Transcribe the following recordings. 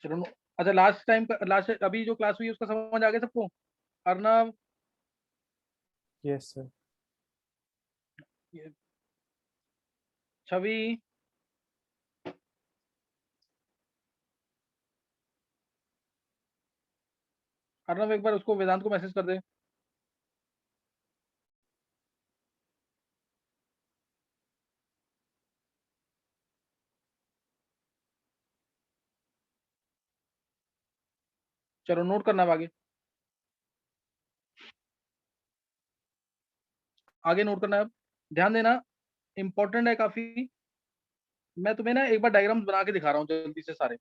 चलो अच्छा, last time last अभी जो क्लास हुई उसका समझ आ गया सबको? Arnav, yes sir. ये छवि, अर्नव एक बार उसको वेदांत को मैसेज कर दे। चलो नोट करना अब आगे, आगे नोट करना है अब, ध्यान देना, इंपॉर्टेंट है काफी। मैं तुम्हें ना एक बार डायग्राम्स बना के दिखा रहा हूँ जल्दी से सारे।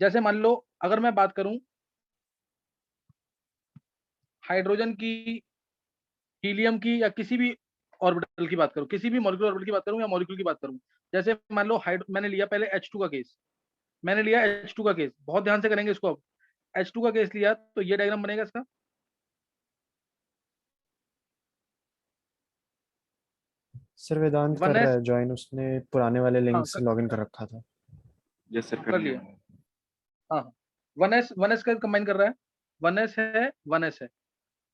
जैसे मान लो अगर मैं बात करूं हाइड्रोजन की, हीलियम की, या किसी भी ऑर्बिटल की बात करूं, किसी भी मॉलिक्यूलर ऑर्बिटल की बात करूं या मॉलिक्यूल की बात करूं। जैसे मान लो मैंने लिया पहले H2 का केस, मैंने लिया H2 का केस, बहुत ध्यान से करेंगे इसको। अब H2 का केस लिया तो ये डायग्राम बनेगा इसका। सर वेदांत वन कर रहा एस है ज्वाइन, उसने पुराने वाले हाँ लिंक से लॉगिन कर रखा था। यस सर, कर कर लिया। लिया। हाँ हाँ, वन एस का कंबाइन कर रहा है, वन एस है, वन एस है।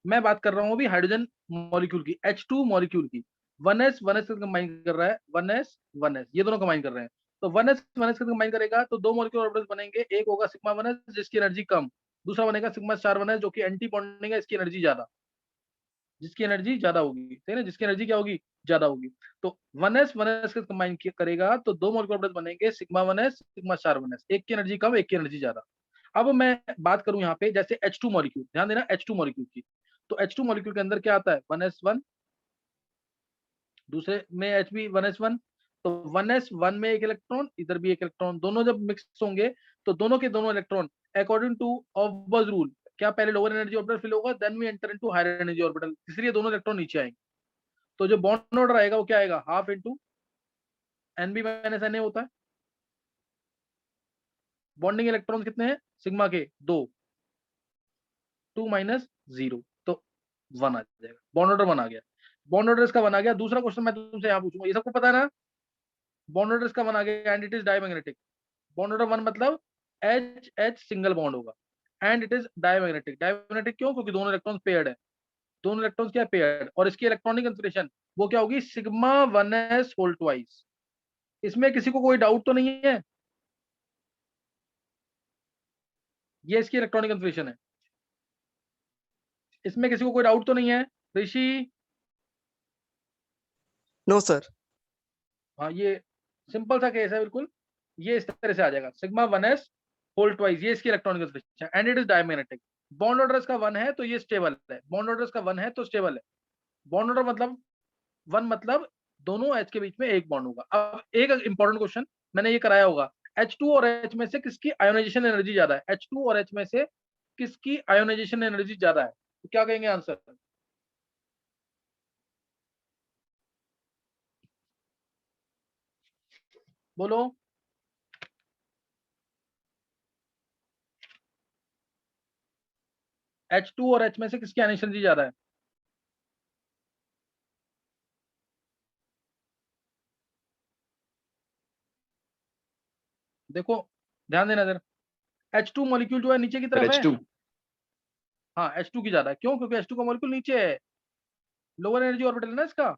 मैं बात कर रहा हूँ अभी हाइड्रोजन मॉलिक्यूल की, H2 मॉलिक्यूल की। वन एस का कंबाइन कर रहा है, वन एस ये दोनों कंबाइन कर रहे हैं। तो वन एस का कंबाइन करेगा तो दो मॉलिक्यूलर ऑर्बिटल्स बनेंगे, एक होगा सिग्मा वन एस जिसकी एनर्जी कम, दूसरा बनेगा सिग्मा चार वन एस जो कि एंटी बॉन्डिंग है, इसकी एनर्जी ज्यादा, जिसकी एनर्जी ज्यादा होगी, सही है ना, जिसकी एनर्जी क्या होगी, ज्यादा होगी। तो वन एस का कंबाइन करेगा तो दो मॉलिक्यूलर ऑर्बिटल्स बनेंगे, सिग्मा वन एस, सिग्मा चार वन एस, एक की एनर्जी कम, एक की एनर्जी ज्यादा। अब मैं बात करूं यहाँ पे जैसे H2 मॉलिक्यूल, ध्यान देना H2 मॉलिक्यूल की। तो H2 मॉलिक्यूल के अंदर क्या आता है, वन एस वन, दूसरे में Hb वन एस वन। तो वन एस वन में एक इलेक्ट्रॉन, इधर भी एक इलेक्ट्रॉन, दोनों जब मिक्स होंगे तो दोनों के दोनों electron according to Aufbau rule क्या पहले लोअर एनर्जी ऑर्बिटल फिल होगा, then we enter into higher energy orbital, इसलिए दोनों इलेक्ट्रॉन नीचे आएंगे। तो जो बॉन्ड ऑर्डर आएगा वो क्या आएगा, half into N B minus N A होता है। बॉन्डिंग इलेक्ट्रॉन कितने हैं सिग्मा के, दो, टू माइनस जीरो, तो वन आ जाएगा, बॉन्ड ऑर्डर वन आ गया। बॉन्ड ऑर्डर इसका वन आ गया। दूसरा क्वेश्चन मैं तुमसे यहाँ पूछूंगा, ये सबको पता है ना, बॉन्ड ऑर्डर इसका वन आ गया and it is diamagnetic. Bond order one मतलब एच एच सिंगल बॉन्ड होगा, and it is diamagnetic. Diamagnetic क्यों, क्योंकि दोनों इलेक्ट्रॉन पेयर्ड है, दोनों इलेक्ट्रॉन क्या पेयर्ड, और इसकी इलेक्ट्रॉनिक कंफर्मेशन वो क्या होगी, sigma one S whole twice. इसमें किसी को कोई डाउट तो नहीं है, ये इसकी इलेक्ट्रॉनिक कंफर्मेशन है, इसमें किसी को कोई डाउट तो नहीं है ऋषि? No sir. हाँ, ये सिंपल सा केस है बिल्कुल। ये इस तरह से आ जाएगा, sigma one S whole twice, ये इसकी electronic conformation and it is diamagnetic. Bond order इसका वन है तो ये स्टेबल है, बॉन्ड ऑर्डर इसका वन है तो स्टेबल है। बॉन्ड ऑर्डर मतलब वन मतलब दोनों एच के बीच में एक बॉन्ड होगा। अब एक इंपॉर्टेंट क्वेश्चन मैंने ये कराया होगा, H2 और H में से किसकी आयोनाइजेशन एनर्जी ज्यादा है, H2 और H में से किसकी आयोनाइजेशन एनर्जी ज्यादा है, तो क्या कहेंगे आंसर? बोलो। H2 और H में से किसकी आयोनाइजेशन एनर्जी ज्यादा है? देखो ध्यान देना इधर, H2 मॉलिक्यूल जो है नीचे की सर तरफ है। H2। हाँ H2 की ज्यादा है, क्यों, क्योंकि H2 का मॉलिक्यूल नीचे है, लोअर एनर्जी ऑर्बिटल है ना इसका।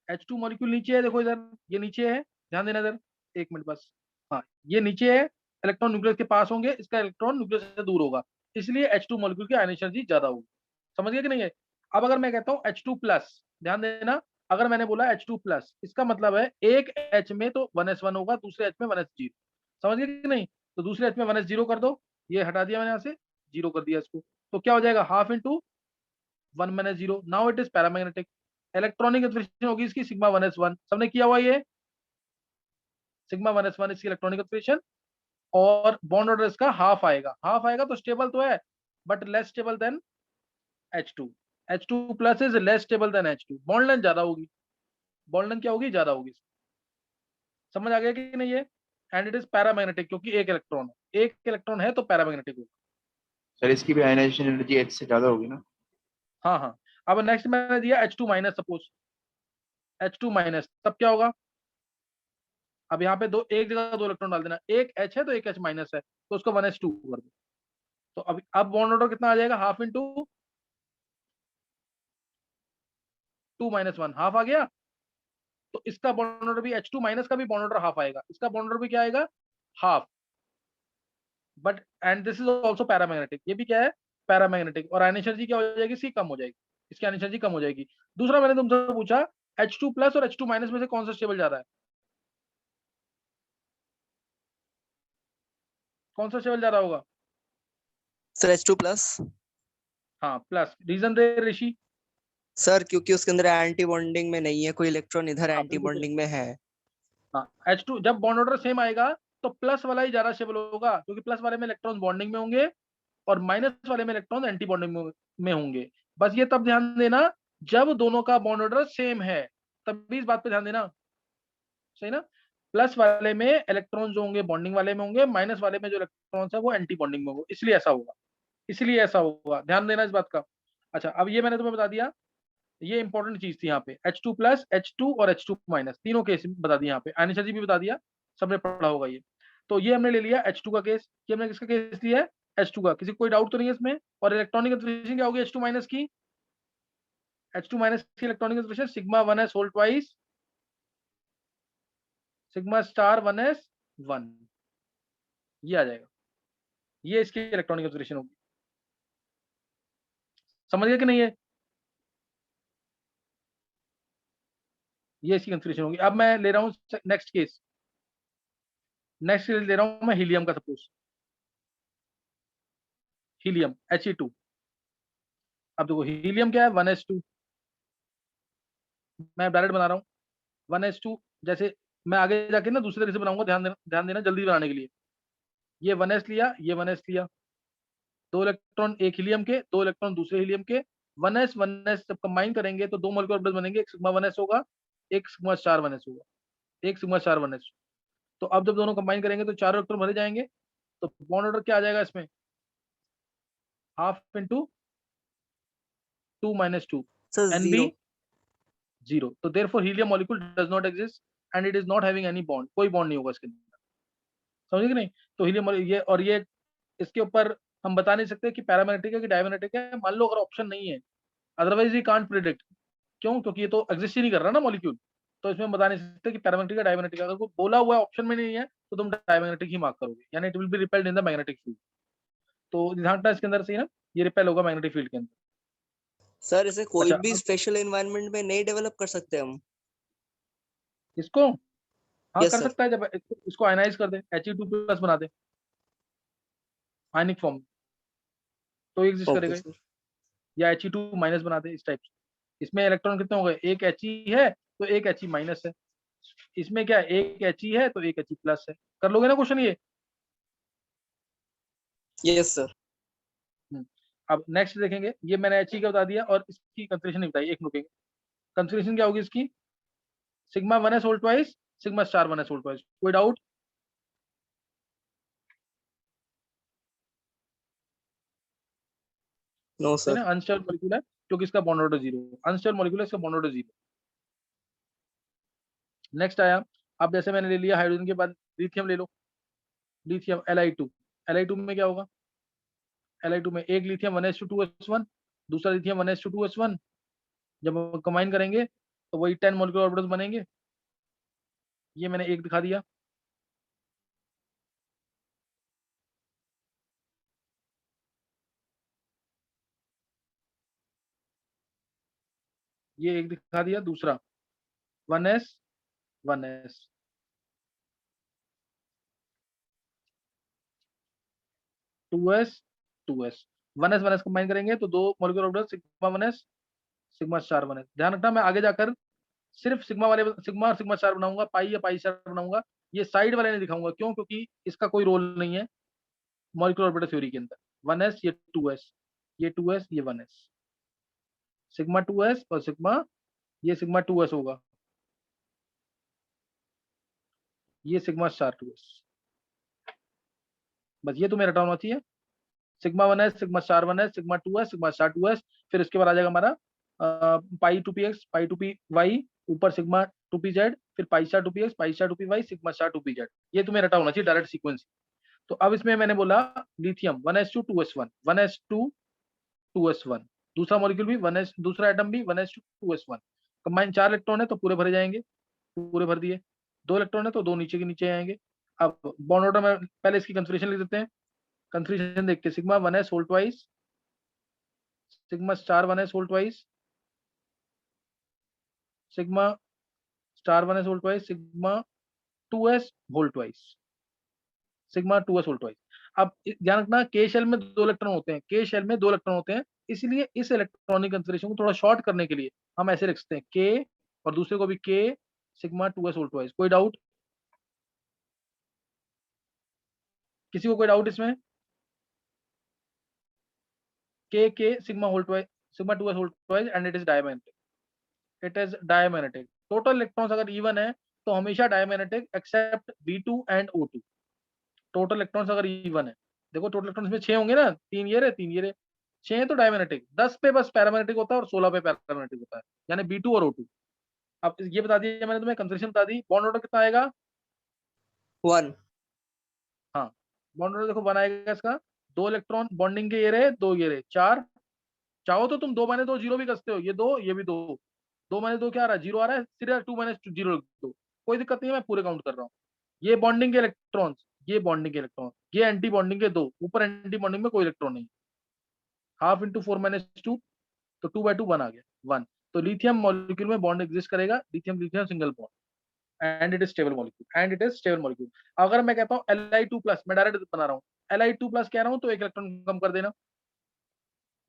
H2 मॉलिक्यूल नीचे है, देखो इधर, ये नीचे है, ध्यान देना इधर, एक मिनट बस। हाँ, ये नीचे है, इलेक्ट्रॉन न्यूक्लियस के पास होंगे, इसका इलेक्ट्रॉन न्यूक्लियस से दूर होगा, इसलिए H2 मॉलिक्यूल की आयनिक एनर्जी ज्यादा होगी। समझ गए कि नहीं है? अब अगर मैं कहता हूँ H2 प्लस, ध्यान देना, अगर मैंने बोला H2 प्लस, इसका मतलब है एक H में तो वन एस वन होगा, दूसरे H में वन एस जीरो। समझ गए कि नहीं? तो दूसरे H में वन एस जीरो कर दो, ये हटा दिया मैंने यहाँ से, जीरो कर दिया इसको, तो क्या हो जाएगा, half into one minus zero, now it is paramagnetic. Electronic confirmation होगी इसकी सिग्मा वन एस वन, सबने किया हुआ ये, सिग्मा वन एस वन इसकी इलेक्ट्रॉनिक कंफर्मेशन, और बॉन्ड ऑर्डर इसका हाफ आएगा, हाफ आएगा तो स्टेबल तो है, but less stable then H2। H2 plus is less stable then H2, bond length ज्यादा होगी, बॉन्ड लेंथ क्या होगी, ज्यादा होगी। समझ आ गया कि नहीं ये? एंड इट इज पैरामैग्नेटिक, क्योंकि एक इलेक्ट्रॉन है तो पैरामैग्नेटिक होगा। सर इसकी भी आयनाइजेशन एनर्जी H से ज्यादा होगी ना? हाँ हाँ। अब नेक्स्ट मैंने दिया H2 minus, suppose H2 minus, तब क्या होगा, अब यहाँ पे दो, एक जगह दो इलेक्ट्रॉन डाल देना, एक H है तो एक H माइनस है, तो उसको 1s2 कर दो। तो अब बॉन्ड ऑर्डर कितना आ जाएगा, हाफ इंटू 2 - 1, हाफ आ गया। तो इसका बॉन्ड ऑर्डर भी H2 माइनस का भी बॉन्ड ऑर्डर हाफ आएगा, इसका बॉन्ड ऑर्डर भी क्या आएगा, half. But and this is also paramagnetic, ये भी क्या है, पैरामैग्नेटिक। और आयन एनर्जी क्या हो जाएगी, इसकी कम हो जाएगी, इसकी आयन एनर्जी कम हो जाएगी। दूसरा मैंने तुमसे पूछा H2 प्लस और H2 माइनस में से कौन सा स्टेबल ज्यादा है, कौन सा स्टेबल ज्यादा होगा? Sir H2 plus. हाँ प्लस, रीजन दे ऋषि। सर क्योंकि उसके अंदर एंटी बॉन्डिंग में नहीं है, कोई इलेक्ट्रॉन इधर हाँ, एंटी बिल्कुल बॉन्डिंग में है। हाँ, H2 जब बॉन्ड ऑर्डर सेम आएगा तो प्लस वाला ही ज्यादा स्टेबल होगा, क्योंकि प्लस वाले में इलेक्ट्रॉन बॉन्डिंग में होंगे और माइनस वाले में इलेक्ट्रॉन एंटी बॉन्डिंग में होंगे। बस ये तब ध्यान देना जब दोनों का बॉन्ड ऑर्डर सेम है, तभी इस बात पे ध्यान देना, सही ना। प्लस वाले में इलेक्ट्रॉन जो होंगे बॉन्डिंग वाले में होंगे, माइनस वाले में जो इलेक्ट्रॉन्स है वो एंटी बॉन्डिंग में होंगे, इसलिए ऐसा होगा, इसलिए ऐसा होगा, ध्यान देना इस बात का। अच्छा, अब ये मैंने तुम्हें बता दिया, ये इंपॉर्टेंट चीज थी यहाँ पे, H2 प्लस, H2 और H2 माइनस तीनों केस बता दिए यहाँ पे, आयन एनर्जी भी बता दिया, सबने पढ़ा होगा ये। तो ये हमने ले लिया H2 का केस, ये हमने किसका केस लिया है, H2 का। किसी को कोई डाउट तो नहीं है इसमें? और इलेक्ट्रॉनिक कंफर्मेशन क्या होगी H2 माइनस की, H2 माइनस की electronic conformation sigma 1s whole twice sigma star 1s 1, ये आ जाएगा, ये इसकी इलेक्ट्रॉनिक कंफर्मेशन होगी। समझ गए कि नहीं है? ये इसकी कंफर्मेशन होगी। अब मैं ले रहा हूँ नेक्स्ट केस, नेक्स्ट केस ले रहा हूँ मैं हीलियम का। सपोज हीलियम He2, अब देखो हीलियम क्या है 1s2, मैं डायरेक्ट बना रहा हूँ 1s2। जैसे मैं आगे जाके ना दूसरे तरीके से बनाऊंगा, ध्यान देना जल्दी बनाने के लिए। ये 1s लिया, ये 1s लिया, दो इलेक्ट्रॉन एक हीलियम के, दो इलेक्ट्रॉन दूसरे हीलियम के, 1s जब कंबाइन करेंगे तो दो मॉलिक्यूलर ऑर्बिटल बनेंगे, एक सिग्मा 1s होगा, एक सिग्मा स्टार 1s होगा, एक सिग्मा स्टार 1s। तो अब जब दोनों कंबाइन करेंगे तो चारों इलेक्ट्रॉन भरे जाएंगे, तो बॉन्ड ऑर्डर क्या आ जाएगा इसमें, हाफ इंटू 2 - 2, सर Nb 0। 0। तो therefore helium molecule does not exist and it is not having any bond, कोई बॉन्ड नहीं होगा इसके अंदर, समझे कि नहीं। तो हीलियम ये और ये, इसके ऊपर हम बता नहीं सकते कि पैरामैग्नेटिक है कि डायमैग्नेटिक है, मान लो अगर ऑप्शन नहीं है, अदरवाइज वी कांट प्रिडिक्ट। क्यों? क्योंकि ये तो एग्जिस्ट ही नहीं कर रहा ना मॉलिक्यूल, तो इसमें हम बता नहीं सकते कि पैरामैग्नेटिक है डायमैग्नेटिक है। अगर कोई बोला हुआ ऑप्शन में नहीं है तो तुम डायमैग्नेटिक ही मार्क करोगे, यानी it will B repelled in the magnetic field. तो ध्यान रखना इसके अंदर सही ना, ये रिपेल होगा मैग्नेटिक फील्ड के अंदर। सर इसे कोई अच्छा, भी स्पेशल एनवायरनमेंट में नहीं डेवलप कर सकते हम? इसको हाँ यस कर सर। सकता है, जब इसको आयनाइज कर दे, He2 प्लस बना दे आयनिक फॉर्म, तो एग्जिस्ट ओके करेगा। सर। या He2 माइनस बना दे इस टाइप से। इसमें इलेक्ट्रॉन कितने हो गए, एक He है तो एक He माइनस है, इसमें क्या है, एक He है तो एक He प्लस है। कर लोगे ना क्वेश्चन ये? Yes sir. अब नेक्स्ट देखेंगे, ये मैंने He का बता दिया और इसकी कंफर्मेशन नहीं बताई, एक रुकेंगे। कंफर्मेशन क्या होगी इसकी, sigma 1s whole twice sigma star 1s whole twice. कोई डाउट? नो है सर। ना, अनस्टेबल मॉलिक्यूल है क्योंकि इसका बॉन्ड ऑर्डर 0, अनस्टेबल मॉलिक्यूल है, इसका बॉन्ड ऑर्डर 0। नेक्स्ट आया, अब जैसे मैंने ले लिया हाइड्रोजन के बाद लिथियम ले लो, लिथियम Li2 में क्या होगा, Li2 में एक लिथियम 1s2 दूसरा लिथियम 1s2 जब हम कंबाइन करेंगे तो वही 10 मॉलिक्यूलर ऑर्बिटल्स बनेंगे। ये मैंने एक दिखा दिया, ये एक दिखा दिया, दूसरा 1s 1s 2s 2s 1s 1s combine करेंगे तो दो molecular orbital sigma 1s sigma star 1s। ध्यान रखना मैं आगे जाकर सिर्फ सिग्मा वाले सिग्मा और सिग्मा स्टार बनाऊंगा, पाई या पाई स्टार बनाऊंगा, ये साइड वाले नहीं दिखाऊंगा। क्यों? क्योंकि इसका कोई रोल नहीं है मॉलिक्यूलर ऑर्बिटल थ्योरी के अंदर। 1s ये 2s, ये 2s ये 1s, सिग्मा 2s और सिग्मा, ये सिग्मा 2s होगा, ये सिग्मा स्टार 2s। बस ये तुम्हें रटा होना चाहिए, sigma 1s sigma star 1s sigma 2s sigma star 2s। फिर इसके बाद आ जाएगा हमारा पाई 2px पाई 2py, ऊपर सिग्मा टू पी जेड, फिर pi star two P X, pi star two P Y, sigma star two P Z. ये तुम्हें रटा होना चाहिए डायरेक्ट सीक्वेंस। तो अब इसमें मैंने बोला lithium 1s2 2s1, 1s2 2s1, दूसरा मॉलिक्यूल भी 1s, दूसरा एटम भी 1s2 2s1। कंबाइन 4 इलेक्ट्रॉन है तो पूरे भरे जाएंगे, पूरे भर दिए। 2 इलेक्ट्रॉन है तो 2 नीचे के नीचे आएंगे। अब बॉन्ड ऑर्डर में पहले इसकी कंफर्मेशन लिख देते हैं। कंफर्मेशन देख के sigma 1s whole twice, sigma star 1s whole twice, sigma star 1s whole twice, sigma 2s whole twice, sigma 2s whole twice. अब ध्यान रखना के शेल में 2 इलेक्ट्रॉन होते हैं, के शेल में 2 इलेक्ट्रॉन होते हैं, इसलिए इस इलेक्ट्रॉनिक कंफर्मेशन को थोड़ा शॉर्ट करने के लिए हम ऐसे लिख सकते हैं के, और दूसरे को भी K sigma 2s whole twice. कोई डाउट? किसी को कोई डाउट इसमें? K sigma whole twice, sigma 2s whole twice, and it is diamagnetic, it is diamagnetic. Total electrons अगर इवन है तो हमेशा diamagnetic except B2 and O2। Total electrons अगर इवन है, देखो टोटल इलेक्ट्रॉन्स में 6 होंगे ना, 3 ये रहे 3 ये रहे, 6 तो डायमैग्नेटिक, 10 पे बस पैरामैग्नेटिक होता है और 16 पे पैरामैग्नेटिक होता है, यानी B2 और O2। अब ये बता दिया मैंने तुम्हें, कंफर्मेशन बता दी। बॉन्ड ऑर्डर कितना आएगा? 1। हाँ, बॉन्ड ऑर्डर देखो 1 आएगा इसका। 2 इलेक्ट्रॉन बॉन्डिंग के ये रहे, 2 ये रहे, 4। चाहो तो तुम 2 माइनस 2 जीरो भी कर सकते हो, ये 2 ये भी 2, 2 माइनस 2 क्या आ रहा है? 0 आ रहा है, सिर्फ 2 माइनस 2 जीरो लिख दो, कोई दिक्कत नहीं है, मैं पूरे काउंट कर रहा हूँ। ये बॉन्डिंग के इलेक्ट्रॉन्स, ये बॉन्डिंग के इलेक्ट्रॉन, ये एंटी बॉन्डिंग के 2, ऊपर एंटी बॉन्डिंग में कोई इलेक्ट्रॉन नहीं। हाफ इंटू 4 - 2, तो 2/2 1 आ गया, 1। तो लिथियम मॉलिक्यूल में बॉन्ड एग्जिस्ट करेगा, lithium lithium single bond, and it is stable molecule, and it is stable molecule. अगर मैं कहता हूँ Li2+, मैं डायरेक्ट बना रहा हूँ, Li2+ कह रहा हूँ तो एक इलेक्ट्रॉन कम कर देना,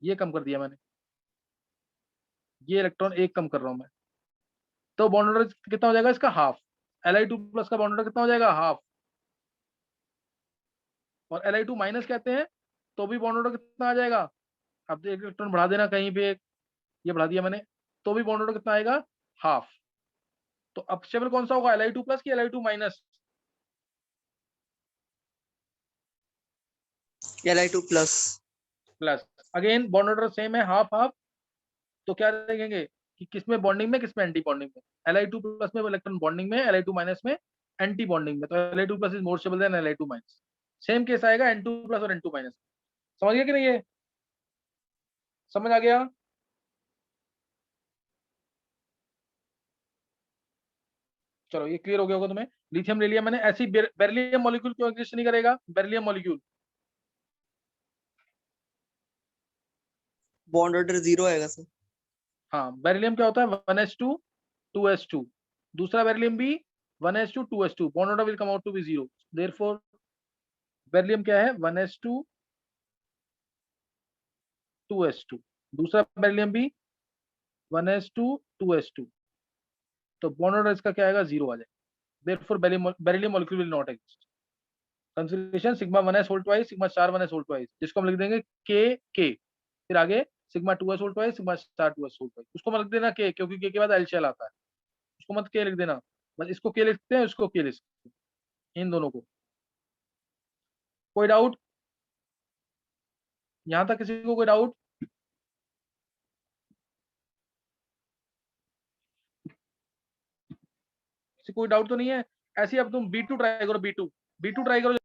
ये कम कर दिया मैंने, ये इलेक्ट्रॉन एक कम कर रहा हूँ मैं, तो बॉन्ड ऑर्डर कितना हो जाएगा इसका? हाफ। Li2+ का बॉन्ड ऑर्डर कितना हो जाएगा? हाफ। और Li2- कहते हैं तो भी बॉन्ड ऑर्डर कितना आ जाएगा? अब एक इलेक्ट्रॉन बढ़ा देना कहीं पे, ये बढ़ा दिया मैंने, तो भी बॉन्ड ऑर्डर कितना आएगा? हाफ। तो अब स्टेबल कौन सा होगा, Li2+ की Li2-? Li2+। Plus. Again bond order same है, हाफ हाफ। तो क्या देखेंगे कि किसमें बॉन्डिंग में, किसमें एंटी बॉन्डिंग में। Li2+ में इलेक्ट्रॉन बॉन्डिंग में, Li2- में एंटी बॉन्डिंग में, तो Li2+ is more stable then Li2-। Same case आएगा N2+ और N2-। समझ गया कि नहीं? ये समझ आ गया? चलो ये क्लियर हो गया होगा तुम्हें। लिथियम ले लिया मैंने, ऐसी बेरिलियम मॉलिक्यूल क्यों एग्जिस्ट नहीं करेगा? बेरिलियम मॉलिक्यूल, बॉन्ड ऑर्डर 0 आएगा सर। हाँ बेरिलियम क्या होता है? 1s2 2s2, दूसरा बेरिलियम भी 1s2 2s2, bond order will come out to be 0। Therefore beryllium क्या है? 1s2 2s2, दूसरा बेरिलियम भी 1s2 2s2, तो बॉन्ड ऑर्डर इसका क्या आएगा? 0 आ जाएगा। Therefore beryllium molecule will not exist. Consideration sigma 1s whole twice, sigma star 1s whole twice, जिसको हम लिख देंगे के, फिर आगे sigma 2s whole twice, sigma star 2s whole twice, उसको मत लिख देना के, क्योंकि के बाद एल शेल आता है, उसको मत के लिख देना, बस इसको के लिखते हैं, उसको के लिखते हैं, इन दोनों को। कोई डाउट यहां तक? किसी को कोई डाउट? किसी कोई डाउट तो नहीं है? ऐसे अब तुम B2 ट्राई करो, B2 ट्राई करो।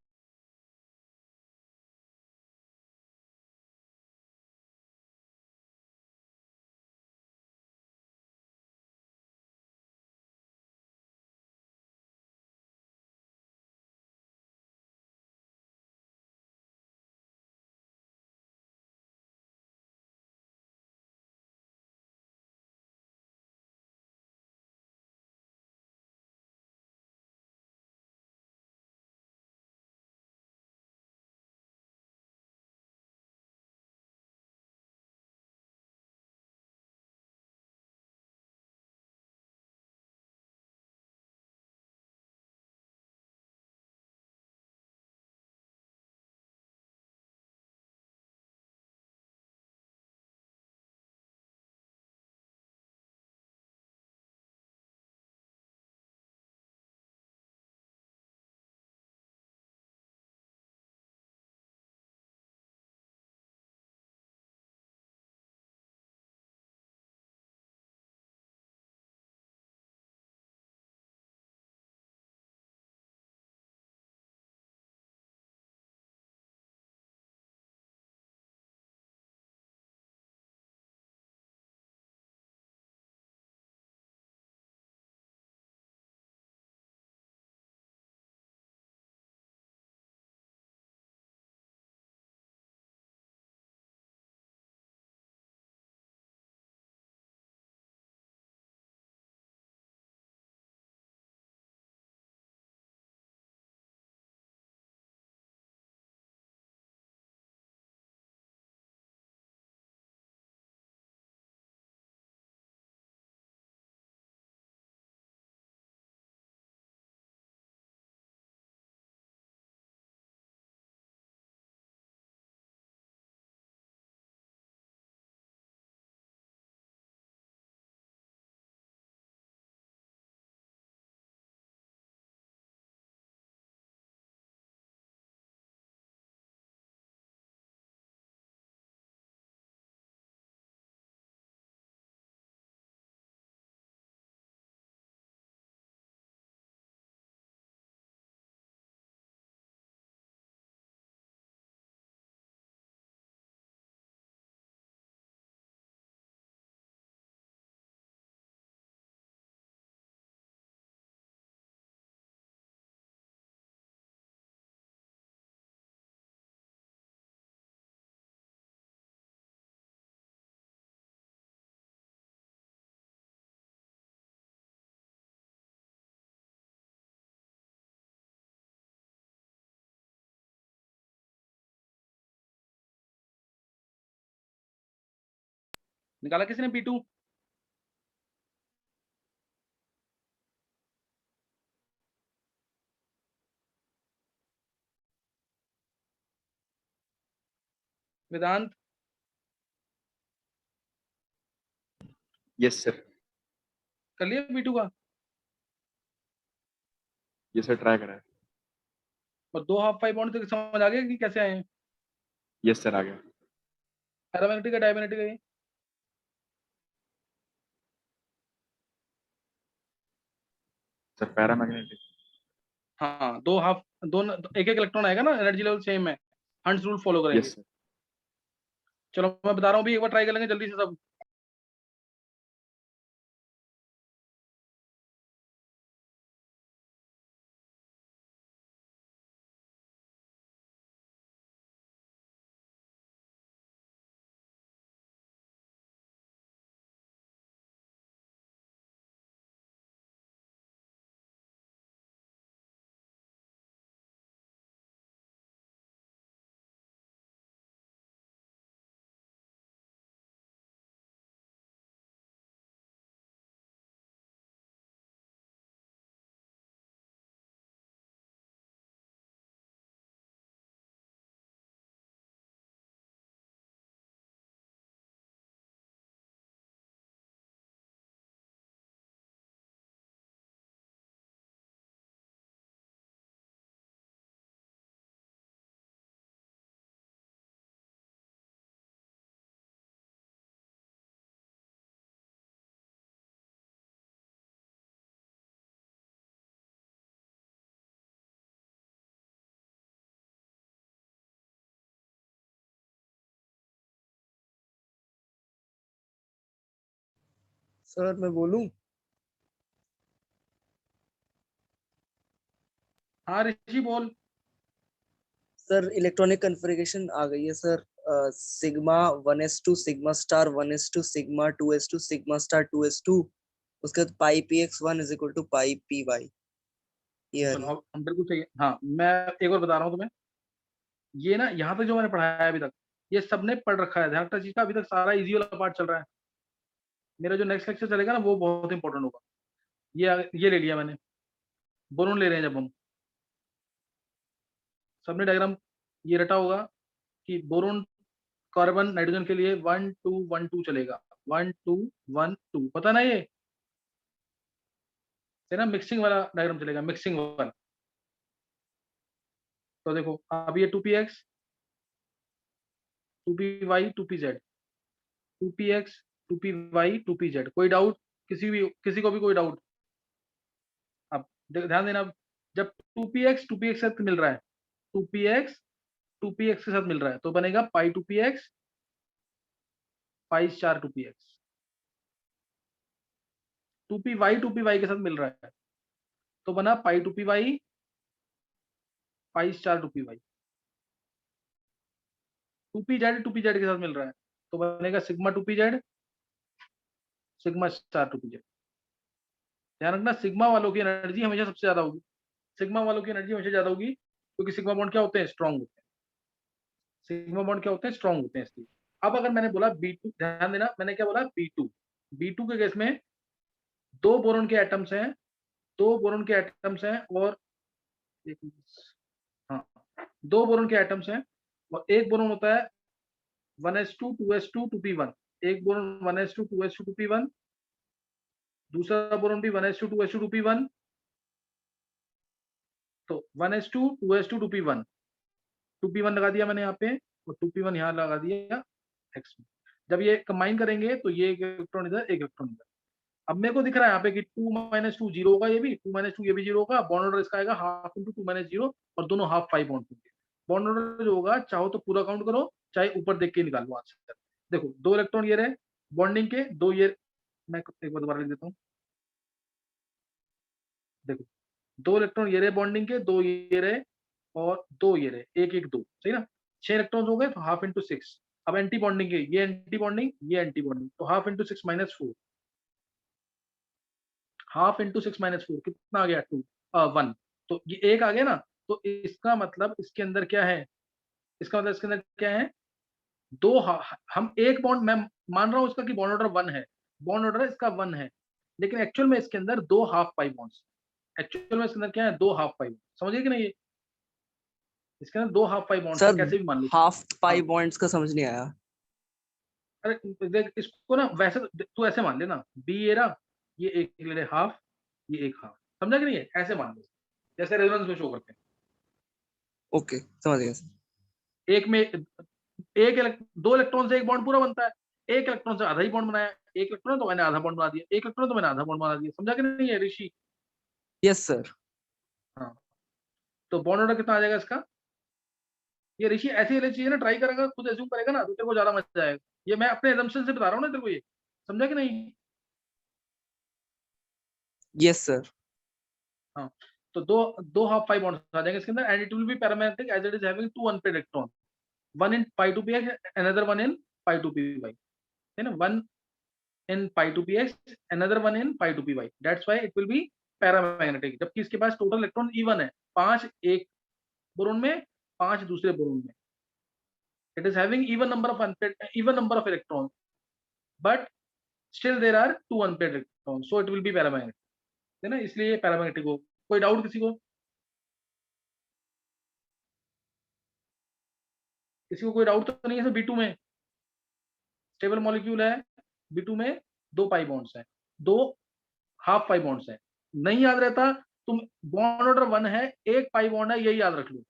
निकाला किसने P2? वेदांत? Yes sir. कर लिया P2 का? ये सर ट्राई करा है। और 2 हाफ पाई बॉन्ड तो समझ आ गया कि कैसे आए हैं? यस सर आ गया। पैरामैग्नेटिक है डायमैग्नेटिक है? Sir paramagnetic. हाँ, 2 हाफ, दोनों एक एक इलेक्ट्रॉन आएगा ना, एनर्जी लेवल सेम है, हंट्स रूल फॉलो करेंगे। Yes sir. चलो मैं बता रहा हूँ भी, एक बार ट्राई कर लेंगे जल्दी से सब। सर मैं बोलूं? हाँ ऋषि बोल। सर इलेक्ट्रॉनिक कन्फिग्रेशन आ गई है sir. Sigma 1s2 sigma star 1s2 sigma 2s2 sigma star 2s2, उसके बाद pi px1 is equal to pi py। ये आ रही चलो है। अब हम बिल्कुल सही है। हाँ मैं एक बार बता रहा हूँ तुम्हें, ये ना यहाँ तक जो मैंने पढ़ाया है अभी तक, ये सबने पढ़ रखा है, ध्यान रखना चीज का, अभी तक सारा इजी वाला पार्ट चल रहा है। मेरा जो नेक्स्ट लेक्चर चलेगा ना वो बहुत इंपॉर्टेंट होगा। ये ले लिया मैंने, बोरोन ले रहे हैं जब हम, सबने डायग्राम ये रटा होगा कि बोरोन कार्बन नाइट्रोजन के लिए 1 2 1 2 चलेगा, 1 2 1 2, पता ना ये ना, मिक्सिंग वाला डायग्राम चलेगा, मिक्सिंग वाला। तो देखो अब ये 2px 2py 2pz 2px 2py 2pz, कोई डाउट? किसी को भी कोई डाउट? अब ध्यान देना, जब 2px के साथ मिल रहा है, 2px 2px के साथ मिल रहा है तो बनेगा पाई 2px पाई स्टार 2px। 2py के साथ मिल रहा है तो बना पाई 2py पाई स्टार 2py। 2pz के साथ मिल रहा है तो बनेगा sigma 2pz sigma star 2pz। ध्यान रखना, सिग्मा वालों की एनर्जी हमेशा सबसे ज्यादा होगी, सिग्मा वालों की एनर्जी हमेशा ज्यादा होगी, क्योंकि सिग्मा बॉन्ड क्या होते हैं, स्ट्रॉन्ग होते हैं। सिग्मा बॉन्ड क्या होते हैं, स्ट्रॉन्ग होते हैं, इसलिए। अब अगर मैंने बोला B2, ध्यान देना मैंने क्या बोला, B2 के केस में दो बोरोन के एटम्स हैं, दो बोरोन के एटम्स हैं और एक, हाँ, दो बोरोन के एटम्स हैं और एक बोरोन होता है 1s2 2s2 2p1, एक बोरोन 1s2 2s2 2p1, दूसरा बोरोन भी 1s2 2s2 2p1, तो 1s2 2s2 2p1, 2p1 लगा दिया मैंने यहाँ पे और 2p1 यहाँ लगा दिया x में। जब ये कंबाइन करेंगे तो ये एक इलेक्ट्रॉन इधर एक इलेक्ट्रॉन इधर। अब मेरे को दिख रहा है यहाँ पे कि 2 - 2 जीरो होगा, ये भी 2 - 2 ये भी जीरो होगा, बॉन्ड ऑर्डर इसका आएगा हाफ इंटू 2 - 0 और दोनों हाफ 5 बॉन्ड होंगे। बॉन्ड ऑर्डर जो होगा चाहो तो पूरा काउंट करो, चाहे ऊपर देख के निकालो आंसर। देखो 2 इलेक्ट्रॉन ये रहे बॉन्डिंग के, 2 ये, मैं एक बार दोबारा लिख देता हूँ। देखो 2 इलेक्ट्रॉन ये रहे बॉन्डिंग के, 2 ये रहे और 2 ये रहे, 1 1 2, सही ना, 6 इलेक्ट्रॉन हो गए तो हाफ इंटू 6। अब एंटी बॉन्डिंग के, ये एंटी बॉन्डिंग ये एंटी बॉन्डिंग, तो हाफ इंटू 6 - 4, हाफ इंटू 6 - 4 कितना आ गया, 1, तो ये एक आ गया ना। तो इसका मतलब इसके अंदर क्या है, इसका मतलब इसके अंदर क्या है, दो हम एक बॉन्ड, मान रहा हूँ इसका कि बॉन्ड ऑर्डर 1 है, बॉन्ड ऑर्डर इसका 1 है, लेकिन एक्चुअल में इसके अंदर 2 हाफ पाई बॉन्ड्स, एक्चुअल में इसके अंदर क्या है, 2 हाफ पाई, समझिए कि नहीं, ये इसके अंदर 2 हाफ पाई बॉन्ड्स है, सर कैसे भी मान लो। हाफ पाई हाँ, बॉन्ड्स का समझ नहीं आया। अरे देख इसको ना, वैसे तू ऐसे मान लेना, बी ये रहा, ये एक ले ले हाफ, ये एक हाफ, समझा कि नहीं है, ऐसे मान लो जैसे रेजोनेंस में शो करते हैं। ओके समझ गया सर। एक में दो इलेक्ट्रॉन से एक बॉन्ड पूरा बनता है, एक इलेक्ट्रॉन से आधा ही बॉन्ड बनाया, एक इलेक्ट्रॉन तो मैंने आधा बॉन्ड बना दिया, एक इलेक्ट्रॉन तो मैंने आधा बॉन्ड बना दिया, समझा कि नहीं है ऋषि। Yes sir. हाँ, तो बॉन्ड ऑर्डर कितना आ जाएगा इसका, ये ऋषि ऐसी वाली चीज ना, ट्राई करेगा, खुद एज्यूम करेगा ना, तो तेरे को ज्यादा मजा आएगा, ये मैं अपने assumption से बता रहा हूँ ना तेरे को, ये समझा कि नहीं। Yes sir. हाँ, तो दो दो हाफ पाई बॉन्ड्स आ जाएंगे इसके अंदर, and it will be paramagnetic as it is having 2 unpaired electron, one in pi two P x, another one in pi two P y, है ना, one in pi two P x, another one in pi two P y, that's why it will be paramagnetic, जबकि इसके पास total electron even है, 5 एक boron में, 5 दूसरे boron में, it is having even number of electrons, but still there are 2 unpaired electrons, so it will be paramagnetic, है ना, इसलिए ये पैरामैग्नेटिक हो। कोई डाउट किसी को, किसी को कोई डाउट तो नहीं है सर। B2 में स्टेबल मॉलिक्यूल है, B2 में 2 पाई बॉन्ड्स हैं, 2 हाफ पाई बॉन्ड्स हैं, नहीं याद रहता तुम, बॉन्ड ऑर्डर 1 है, एक पाई बॉन्ड है, यही याद रख लो,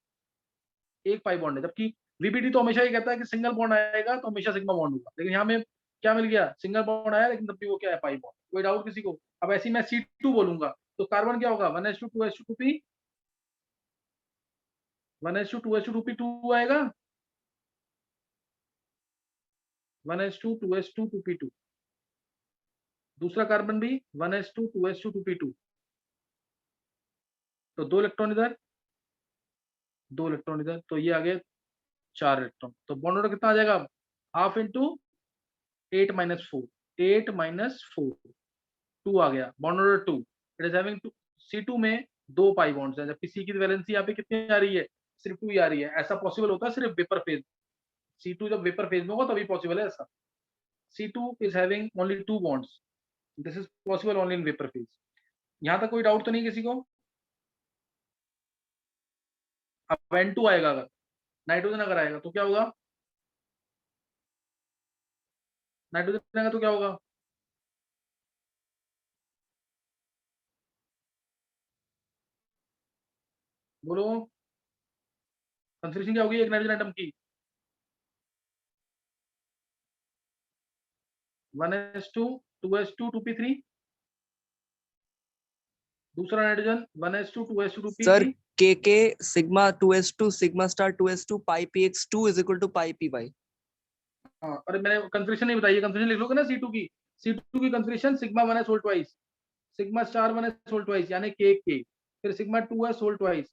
एक पाई बॉन्ड है, जबकि VBD तो हमेशा ये कहता है कि सिंगल बॉन्ड आएगा तो हमेशा सिग्मा बॉन्ड होगा, लेकिन यहाँ में क्या मिल गया, सिंगल बॉन्ड आया, लेकिन तब भी वो क्या है, पाई बॉन्ड। कोई डाउट किसी को। अब ऐसे ही मैं C2 बोलूंगा तो कार्बन क्या होगा, 1s2 2s2 2p, 1s2 2s2 2p 2 आएगा, 1s2 2s2 2p2, दूसरा कार्बन भी 1s2 2s2 2p2, तो 2 इलेक्ट्रॉन इधर, 2 इलेक्ट्रॉन इधर, तो ये आ गए 4 इलेक्ट्रॉन, तो बॉन्ड ऑर्डर कितना आ जाएगा, हाफ इंटू 8 माइनस 4, 8 माइनस 4, 2 आ गया, bond order 2, it is having C2 में 2 पाई बॉन्ड्स हैं, जबकि C की वैलेंसी यहाँ पे कितनी आ रही है, सिर्फ 2 ही आ रही है। ऐसा पॉसिबल होता है सिर्फ वेपर फेज, C2 जब वेपर फेज में होगा तभी पॉसिबल है ऐसा। C2 is having only 2 bonds, this is possible only in vapor phase। यहाँ तक कोई डाउट तो नहीं किसी को। अब N2 आएगा, अगर नाइट्रोजन अगर आएगा तो क्या होगा, नाइट्रोजन आएगा तो क्या होगा, बोलो, कंसंट्रेशन क्या होगी एक नाइट्रोजन एटम की, 1s2 2s2 2p3, दूसरा nitrogen 1s2 2s2 sir 2p3। K sigma 2s2 sigma star 2s2 pi px2 is equal to pi py। हाँ, अरे मैंने कंसंट्रेशन नहीं बताई है, कंसंट्रेशन लिख लोगे ना C2 की, C2 की concentration sigma 1s whole twice, sigma star 1s whole twice यानी के, फिर sigma 2s whole twice,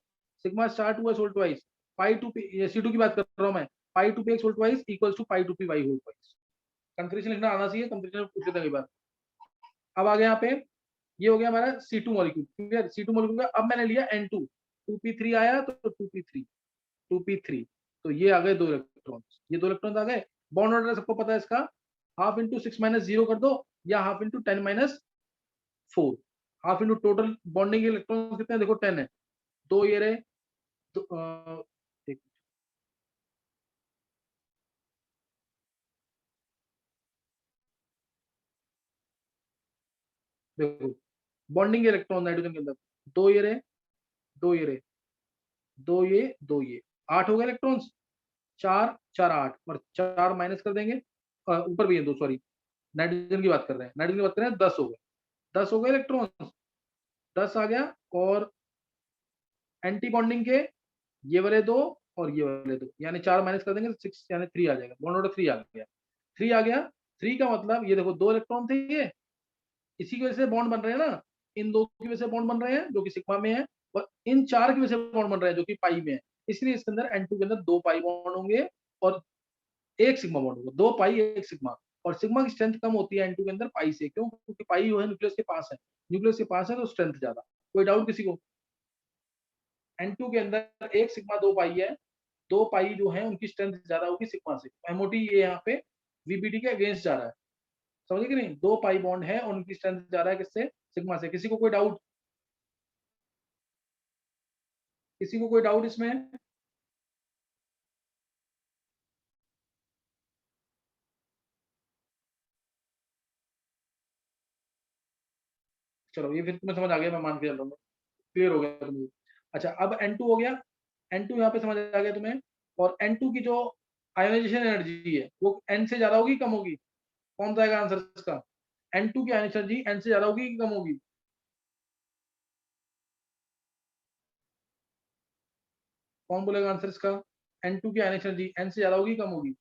sigma star 2s whole twice, pi two P, C2 की बात कर रहा हूं मैं, pi two P X hole twice equals to pi two P Y hole twice. Concentration लिखना आना चाहिए, कंसंट्रेशन पूछ लेते हैं कई बार। अब आ गया यहाँ पे, ये हो गया हमारा C2 molecule, clear, C2 molecule का। अब मैंने लिया N2, 2p3 आया तो 2p3, तो ये आ गए 2 इलेक्ट्रॉन, ये 2 इलेक्ट्रॉन आ गए। बॉन्ड ऑर्डर सबको पता है इसका, हाफ इंटू 6 माइनस 0 कर दो, या half into 10 minus 4, half into total bonding electron कितने हैं, देखो 10 है, 2 ये रहे, एक देखो बॉन्डिंग इलेक्ट्रॉन नाइट्रोजन के अंदर, 2 ये रहे, 2 ये रहे, 2 ये 2 ये, 8 हो गए इलेक्ट्रॉन्स, 4 4 8, और 4 माइनस कर देंगे, ऊपर भी है 2, सॉरी नाइट्रोजन की बात कर रहे हैं, नाइट्रोजन की बात कर रहे हैं, 10 हो गए, 10 हो गए इलेक्ट्रॉन्स, 10 आ गया, और एंटी बॉन्डिंग के ये वाले 2 और ये वाले 2, यानी 4 माइनस कर देंगे 6, यानी 3 आ जाएगा, बॉन्ड ऑर्डर 3 आ गया, 3 आ गया, 3 का मतलब ये देखो 2 इलेक्ट्रॉन थे ये, इसी की वजह से बॉन्ड बन रहे हैं ना, इन 2 की वजह से बॉन्ड बन रहे हैं जो कि सिग्मा में है, और इन 4 की वजह से बॉन्ड बन रहे हैं जो कि पाई में है, इसलिए इसके अंदर N2 के अंदर 2 पाई बॉन्ड होंगे और 1 सिग्मा बॉन्ड होगा, 2 पाई 1 सिग्मा, और सिग्मा की स्ट्रेंथ कम होती है N2 के अंदर पाई से, क्यों, क्योंकि पाई जो है न्यूक्लियस के पास है, न्यूक्लियस के पास है तो स्ट्रेंथ ज्यादा। कोई डाउट किसी को। N2 के अंदर 1 सिग्मा 2 पाई है, 2 पाई जो है उनकी स्ट्रेंथ ज्यादा होगी सिग्मा से, MOT ये यहाँ पे VBD के अगेंस्ट जा रहा है, समझे कि नहीं? 2 पाई बॉन्ड है और उनकी स्ट्रेंथ जा रहा है किससे? सिग्मा से। किसी को कोई डाउट? किसी को कोई डाउट इसमें? चलो ये फिर तुम्हें समझ आ गया, मैं मान के चल रहा हूँ, क्लियर हो गया तुम्हें। अच्छा अब N2 हो गया, N2 यहाँ पे समझ आ गया तुम्हें। और N2 की जो आयोनाइजेशन एनर्जी है वो N से ज्यादा होगी कम होगी? कौन सा आंसर इसका? N2 की आयोनाइजेशन एनर्जी N से ज्यादा होगी कि कम होगी? कौन बोलेगा आंसर इसका? N2 की आयोनाइजेशन एनर्जी N से ज्यादा होगी कम होगी?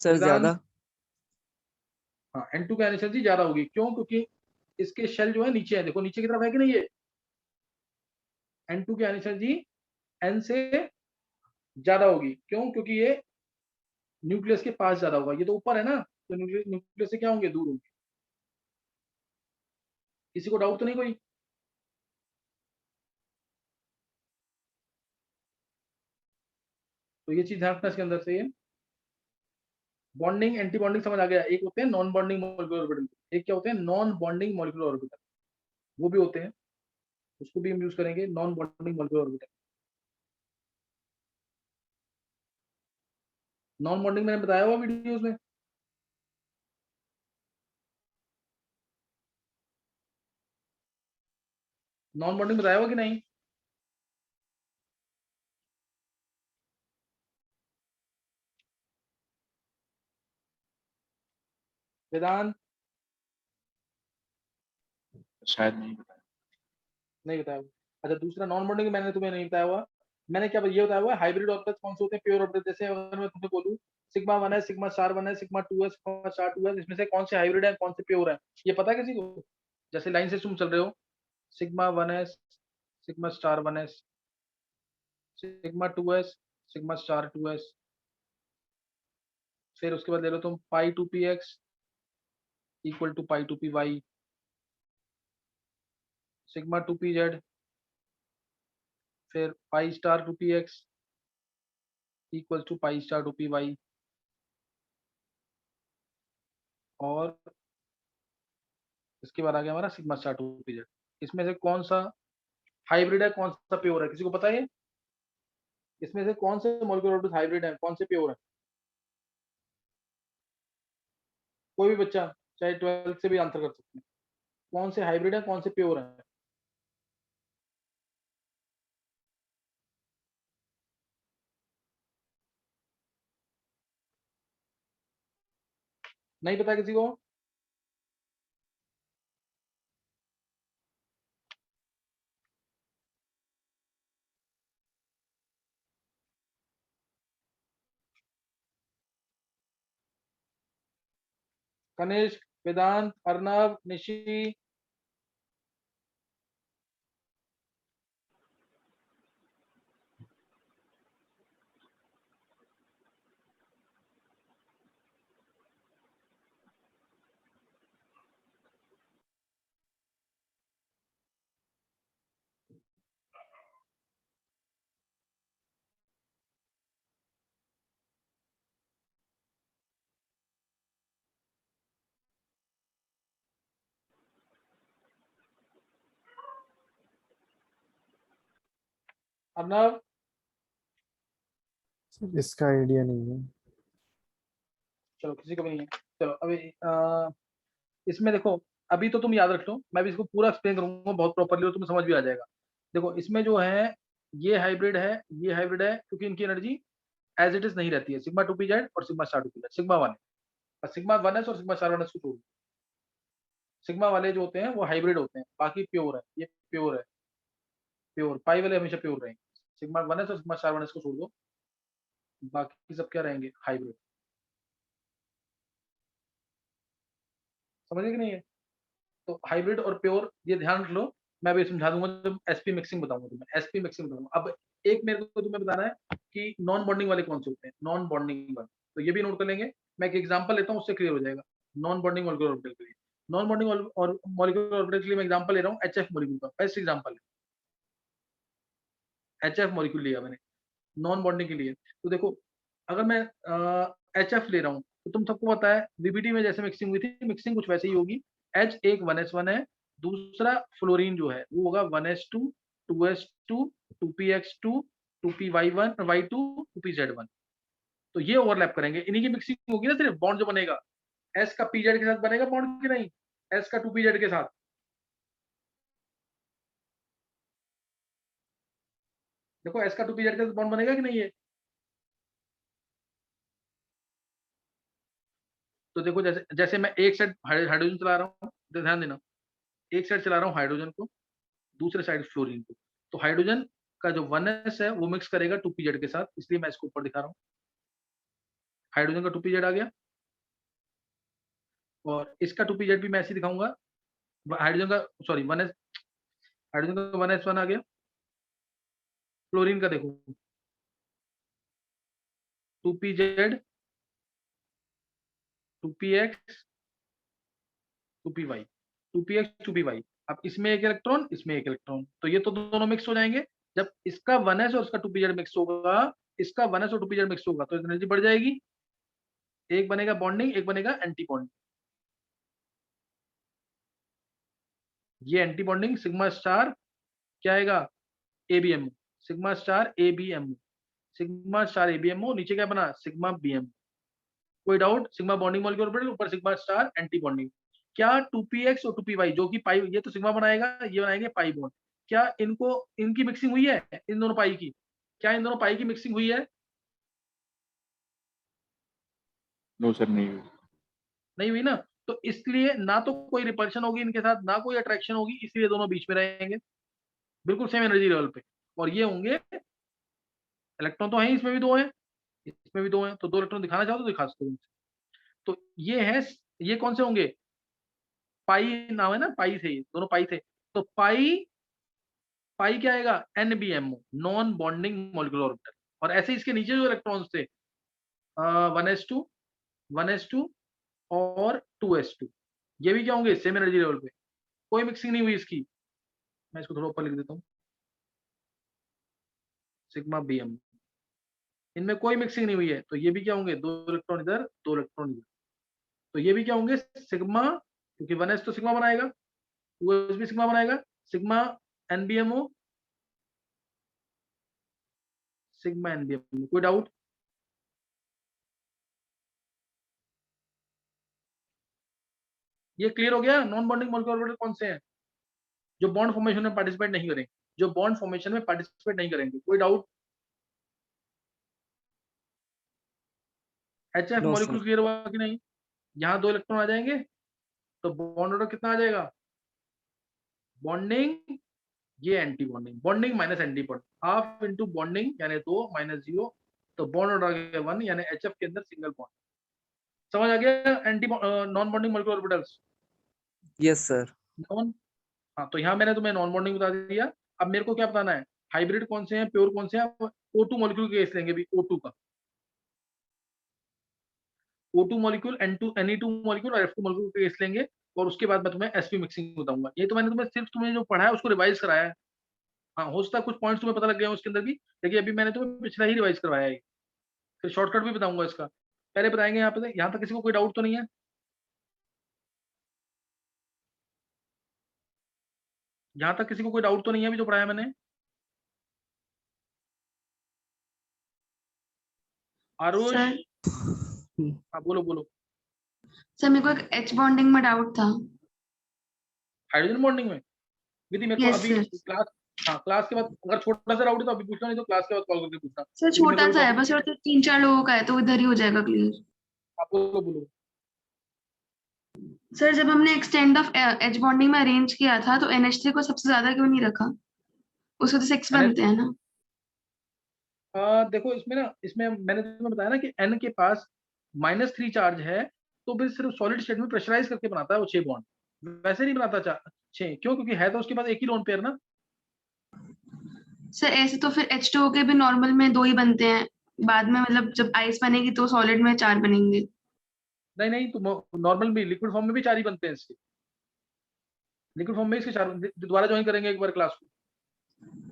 सर वेदांत? ज्यादा। हाँ N2 की आयोनाइजेशन एनर्जी ज्यादा होगी, क्यों? क्योंकि इसके शेल जो है नीचे है, देखो नीचे की तरफ है कि नहीं ये। N2 की आयोनाइजेशन एनर्जी N से ज्यादा होगी, क्यों? क्योंकि ये न्यूक्लियस के पास ज्यादा होगा, ये तो ऊपर है ना, तो न्यूक्लियस से क्या होंगे? दूर होंगे। किसी को डाउट तो नहीं कोई? तो ये चीज ध्यान रखना इसके अंदर से। ये बॉन्डिंग एंटी बॉन्डिंग समझ आ गया। एक होते हैं नॉन बॉन्डिंग मॉलिक्यूलर ऑर्बिटल, एक क्या होते हैं? नॉन बॉन्डिंग मॉलिक्यूलर ऑर्बिटल, वो भी होते हैं, उसको भी हम यूज करेंगे, non bonding molecular orbital. Non bonding मैंने बताया हुआ वीडियोस में। नॉन बॉन्डिंग बताया हुआ कि नहीं? वेदांत? शायद नहीं बताया। नहीं बताया हुआ। अच्छा दूसरा नॉन बॉन्डिंग मैंने तुम्हें नहीं बताया हुआ। मैंने क्या ये बताया हुआ? हाइब्रिड ऑर्बिटल्स कौन से होते हैं? Pure orbital. जैसे अगर मैं तुमसे बोलूं सिग्मा 1 है, सिग्मा स्टार 1 है, सिग्मा 2 है, सिग्मा स्टार 2 है, इसमें से कौन से हाइब्रिड है, कौन से प्योर है? ये पता है किसी को? जैसे लाइन से तुम चल रहे हो, sigma 1s, sigma star 1s, sigma 2s, sigma star 2s, फिर उसके बाद ले लो तुम pi 2px equal to pi 2py, sigma 2pz, फिर pi star 2px equal to pi star 2py, और इसके बाद आ गया हमारा सिग्मा स्टार 2pz। इसमें से कौन सा हाइब्रिड है, कौन सा प्योर है? किसी को पता है? इसमें से कौन से मॉलिक्यूलर ऑर्बिटल्स हाइब्रिड है, कौन से प्योर है? कोई भी बच्चा चाहे 12th से भी आंसर कर सकते हैं। कौन से हाइब्रिड है, कौन से प्योर है? नहीं पता किसी को? कनिष्क, वेदांत, अर्नव, निशी? अर्नव? सर इसका आइडिया नहीं है। चलो किसी को भी नहीं है। चलो अभी इसमें देखो, अभी तो तुम याद रख लो, मैं भी इसको पूरा एक्सप्लेन करूंगा बहुत प्रॉपरली और तुम्हें समझ भी आ जाएगा। देखो इसमें जो है ये हाइब्रिड है, ये हाइब्रिड है, क्योंकि इनकी एनर्जी एज इट इज नहीं रहती है। सिग्मा 2pz और सिग्मा स्टार 2pz, सिग्मा 1 है, सिग्मा 1s और सिग्मा स्टार 1s को छोड़ दो। सिग्मा वाले जो होते हैं वो हाइब्रिड होते हैं, बाकी प्योर है, ये प्योर है, प्योर पाई वाले हमेशा प्योर रहेंगे। सिग्मा 1s और सिग्मा स्टार 1s को छोड़ दो, बाकी सब क्या रहेंगे? हाइब्रिड। समझे कि नहीं है? तो हाइब्रिड और प्योर ये ध्यान रख लो। मैं अभी समझा दूंगा जब एसपी मिक्सिंग बताऊंगा तुम्हें, एसपी मिक्सिंग बताऊंगा। अब एक मेरे को तुम्हें बताना है कि नॉन बॉन्डिंग वाले कौन से होते हैं, नॉन बॉन्डिंग वाले, तो ये भी नोट कर लेंगे। मैं एक एग्जांपल लेता हूँ, उससे क्लियर हो जाएगा। नॉन बॉन्डिंग मॉलिक्यूलर ऑर्बिटल के लिए, नॉन बॉन्डिंग और मॉलिक्यूलर ऑर्बिटल के लिए मैं एग्जांपल ले रहा हूँ एचएफ मॉलिक्यूल का, बेस्ट एग्जांपल है। HF मॉलिक्यूल लिया मैंने नॉन बॉन्डिंग के लिए। तो देखो अगर मैं HF ले रहा हूँ तो तुम सबको पता है VBD में जैसे मिक्सिंग हुई थी, मिक्सिंग कुछ वैसे ही होगी। H एक 1s1 है, दूसरा फ्लोरीन जो है वो होगा 1s2 2s2 2px2 2py1 y2 2pz1। तो ये ओवरलैप करेंगे, इन्हीं की मिक्सिंग होगी ना, सिर्फ बॉन्ड जो बनेगा S का pz के साथ बनेगा बॉन्ड कि नहीं, S का 2pz के साथ। देखो S का 2pz के साथ बॉन्ड बनेगा कि नहीं है। तो देखो जैसे जैसे मैं एक साइड हाइड्रोजन चला रहा हूँ, तो ध्यान देना, एक साइड चला रहा हूँ हाइड्रोजन को, दूसरे साइड फ्लोरीन को, तो हाइड्रोजन का जो 1s है वो मिक्स करेगा 2pz के साथ, इसलिए मैं इसको ऊपर दिखा रहा हूँ। हाइड्रोजन का 2pz आ गया, और इसका 2pz भी मैं ऐसे दिखाऊंगा। हाइड्रोजन का सॉरी 1s, हाइड्रोजन का 1s1 आ गया। फ्लोरीन का देखो 2pz 2px 2py 2px 2py। अब इसमें एक इलेक्ट्रॉन, इसमें एक इलेक्ट्रॉन, तो ये तो दोनों मिक्स हो जाएंगे। जब इसका 1s और इसका 2pz मिक्स होगा, इसका 1s और 2pz मिक्स होगा तो एनर्जी बढ़ जाएगी, एक बनेगा बॉन्डिंग, एक बनेगा एंटी बॉन्डिंग। ये एंटी बॉन्डिंग सिग्मा स्टार क्या आएगा, ABMO, sigma star ABMO, sigma star ABMO, नीचे क्या बना सिग्मा BMO। कोई doubt, sigma bonding molecule orbital, ऊपर सिग्मा स्टार एंटी बॉन्डिंग। क्या 2px और 2py जो कि पाई, ये तो सिग्मा बनाएगा, ये बनाएंगे पाई बॉन्ड, क्या इनको इनकी मिक्सिंग हुई है, इन दोनों पाई की, क्या इन दोनों पाई की मिक्सिंग हुई है। नो सर, नहीं हुई। नहीं हुई ना, तो इसलिए ना तो कोई रिपल्शन होगी इनके साथ, ना कोई अट्रैक्शन होगी, इसलिए दोनों बीच में रहेंगे बिल्कुल सेम एनर्जी लेवल पे। और ये होंगे, इलेक्ट्रॉन तो है इसमें भी दो हैं, इसमें भी दो हैं, तो दो इलेक्ट्रॉन दिखाना चाहो तो दिखा सकते हो। तो ये है, ये कौन से होंगे, पाई नाम है ना, पाई थे, दोनों पाई थे। तो पाई, पाई क्या आएगा NBMO, non bonding molecular orbital. और ऐसे ही इसके नीचे जो इलेक्ट्रॉन्स थे 1s2 1s2 और 2s2, ये भी क्या होंगे सेम एनर्जी लेवल पे, कोई मिक्सिंग नहीं हुई इसकी। मैं इसको थोड़ा ऊपर लिख देता हूँ, सिग्मा BM, इनमें कोई मिक्सिंग नहीं हुई है, तो ये भी क्या होंगे, दो इलेक्ट्रॉन इधर दो इलेक्ट्रॉन इधर, तो ये भी क्या होंगे सिग्मा, क्योंकि 1s तो सिग्मा बनाएगा, 2s भी सिग्मा बनाएगा, सिग्मा NBMO, सिग्मा NBMO। कोई डाउट, ये क्लियर हो गया। नॉन बॉन्डिंग मॉलिक्यूलर ऑर्बिटल कौन से हैं, जो बॉन्ड फॉर्मेशन में पार्टिसिपेट नहीं करेंगे, जो बॉन्ड फॉर्मेशन में पार्टिसिपेट नहीं करेंगे। कोई doubt, HF no molecule sir. Clear हुआ कि नहीं। यहाँ दो इलेक्ट्रॉन आ जाएंगे तो बॉन्ड ऑर्डर कितना आ जाएगा, बॉन्डिंग, ये anti bonding, bonding minus anti bonding, half into bonding यानी 2 माइनस 0, तो बॉन्ड ऑर्डर आ गया 1, यानी HF के अंदर सिंगल बॉन्ड। समझ आ गया anti non bonding molecular orbitals. Yes sir. Non, हाँ तो यहाँ मैंने तुम्हें नॉन बॉन्डिंग बता दिया। अब मेरे को क्या बताना है, हाइब्रिड कौन से हैं, प्योर कौन से हैं। O2 मॉलिक्यूल केस लेंगे भी, O2 का, O2 मॉलिक्यूल, Ne2 मॉलिक्यूल और F2 मॉलिक्यूल केस लेंगे, और उसके बाद मैं तुम्हें sp मिक्सिंग बताऊंगा। ये तो मैंने तुम्हें सिर्फ तुम्हें जो पढ़ा है उसको रिवाइज कराया है। हाँ हो सकता है कुछ पॉइंट्स तुम्हें पता लग गए हो उसके अंदर भी, लेकिन अभी मैंने तुम्हें पिछला ही रिवाइज करवाया है। फिर शॉर्टकट भी बताऊंगा इसका, पहले बताएंगे यहाँ पे। यहाँ तक किसी को कोई डाउट तो नहीं है, यहाँ तक किसी को कोई डाउट तो नहीं है अभी जो पढ़ाया मैंने। आरुष, सर हाँ बोलो बोलो। सर मेरे को एक H बॉन्डिंग में डाउट था। हाइड्रोजन बॉन्डिंग में विधि मेरे को यस अभी सर। क्लास, हाँ क्लास के बाद अगर छोटा सा डाउट है तो अभी पूछना, नहीं तो क्लास के बाद कॉल करके पूछना, सर क्योंकि मेरे को छोटा अभी सा है टॉपिक। बस, और तो 3-4 लोगों का है तो इधर ही हो जाएगा क्लियर। आप बोलो बोलो। सर जब हमने एक्सटेंड ऑफ H बॉन्डिंग में अरेंज किया था तो NH3 को सबसे ज्यादा क्यों नहीं रखा, उसको तो 6 बनते हैं ना। देखो इसमें ना, इसमें मैंने तुम्हें बताया ना कि N के पास -3 चार्ज है, तो फिर सिर्फ सॉलिड स्टेट में प्रेशराइज करके बनाता है वो 6 बॉन्ड, वैसे नहीं बनाता 6, क्यों, क्योंकि है तो उसके पास एक ही लोन पेयर ना। सर ऐसे तो फिर H2O के भी नॉर्मल में 2 ही बनते हैं, बाद में मतलब जब आइस बनेगी तो सॉलिड में 4 बनेंगे। नहीं नहीं, तो नॉर्मल में लिक्विड फॉर्म में भी 4 ही बनते हैं इसके, लिक्विड फॉर्म में इसके 4, दोबारा ज्वाइन करेंगे एक बार क्लास को।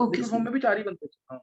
ओके लिक्विड फॉर्म में भी 4 ही बनते हैं। हाँ